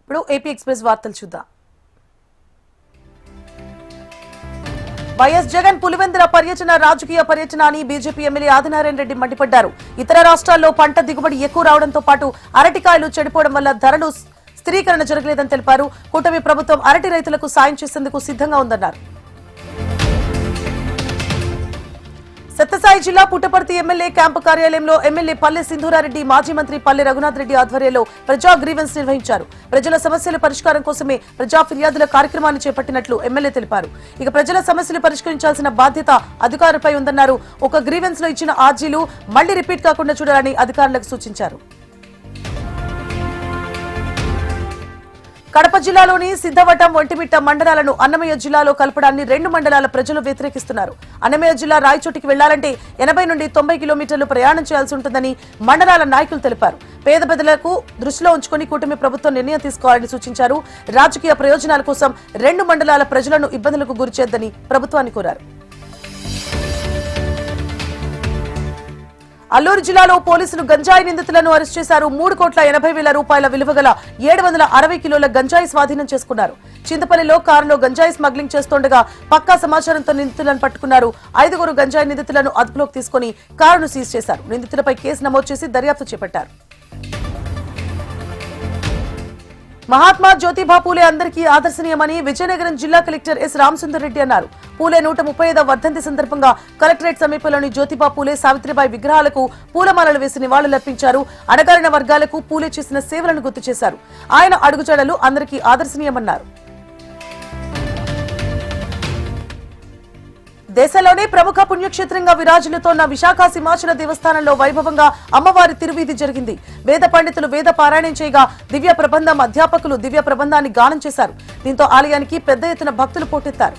ఇప్పుడు AP express వార్తలు చూద్దాం. వైఎస్ జగన్ పులివెందుల పర్యటన రాజకీయ పర్యటన అని బీజేపీ ఎమ్మెల్యే ఆదినారాయణ రెడ్డి మండిపడ్డారు. ఇతర రాష్ట్రాల్లో పంట దిగుబడి ఎక్కువ రావడంతో పాటు అరటికాయలు చెడిపోవడం వల్ల ధరలు స్థిరీకరణ జరగలేదని తెలిపారు. కూటమి ప్రభుత్వం అరటి రైతులకు సాయం చేసేందుకు సిద్ధంగా ఉందన్నారు. సత్యసాయి జిల్లా పుట్టపర్తి ఎమ్మెల్యే క్యాంపు కార్యాలయంలో ఎమ్మెల్యే పల్లె సింధూరారెడ్డి, మాజీ మంత్రి పల్లె రఘునాథ్ రెడ్డి ఆధ్వర్యంలో ప్రజా గ్రీవెన్స్ నిర్వహించారు. ప్రజల సమస్యల పరిష్కారం కోసమే ప్రజా ఫిర్యాదుల కార్యక్రమాన్ని చేపట్టినట్లు ఎమ్మెల్యే తెలిపారు. ఇక ప్రజల సమస్యలు పరిష్కరించాల్సిన బాధ్యత అధికారులపై ఉందన్నారు. ఒక గ్రీవెన్స్ లో ఇచ్చిన ఆర్జీలు మళ్లీ రిపీట్ కాకుండా చూడాలని అధికారులకు సూచించారు. కడప జిల్లాలోని సిద్ధవటం, ఒంటిమిట్ట మండలాలను అన్నమయ్య జిల్లాలో కలపడాన్ని 2 మండలాల ప్రజలు వ్యతిరేకిస్తున్నారు. అన్నమయ్య జిల్లా రాయచోటికి వెళ్లాలంటే 80 నుండి 90 కిలోమీటర్లు ప్రయాణం చేయాల్సి ఉంటుందని మండలాల నాయకులు తెలిపారు. పేద ప్రజలకు దృష్టిలో ఉంచుకుని కూటమి ప్రభుత్వం నిర్ణయం తీసుకోవాలని సూచించారు. రాజకీయ ప్రయోజనాల కోసం 2 మండలాల ప్రజలను ఇబ్బందులకు గురిచేద్దని ప్రభుత్వాన్ని కోరారు. అల్లూరు జిల్లాలో పోలీసులు గంజాయి నిందితులను అరెస్ట్ చేశారు. 3,80,00,000 రూపాయల విలువగల 760 కిలోల గంజాయి స్వాధీనం చేసుకున్నారు. చింతపల్లిలో కారులో గంజాయి స్మగ్లింగ్ చేస్తుండగా పక్కా సమాచారంతో నిందితులను పట్టుకున్నారు. 5 గంజాయి నిందితులను అదుపులోకి తీసుకుని కారును సీజ్ చేశారు. నిందితులపై కేసు నమోదు చేసి దర్యాప్తు చేపట్టారు. మహాత్మా జ్యోతిబా పూలే అందరికీ ఆదర్శనీయమని విజయనగరం జిల్లా కలెక్టర్ ఎస్ రామసుందర్ రెడ్డి అన్నారు. పూలే 135వ వర్ధంతి సందర్భంగా కలెక్టరేట్ సమీపంలోని జ్యోతిబా పూలే, సావిత్రిబాయి విగ్రహాలకు పూలమాలలు వేసి నివాళులర్పించారు. అణగారిన వర్గాలకు పూలే చేసిన సేవలను గుర్తు చేశారు. ఆయన అడుగుజాడలు అందరికీ ఆదర్శనీయమన్నారు. దేశంలోనే ప్రముఖ పుణ్యక్షేత్రంగా విరాజిల్లుతోన్న విశాఖ సింహాచల దేవస్థానంలో వైభవంగా అమ్మవారి తిరువీధి జరిగింది. వేద పండితులు వేద పారాయణం చేయగా దివ్య ప్రబంధం అధ్యాపకులు దివ్య ప్రబంధాన్ని గానం చేశారు. దీంతో ఆలయానికి పెద్ద ఎత్తున భక్తులు పోటెత్తారు.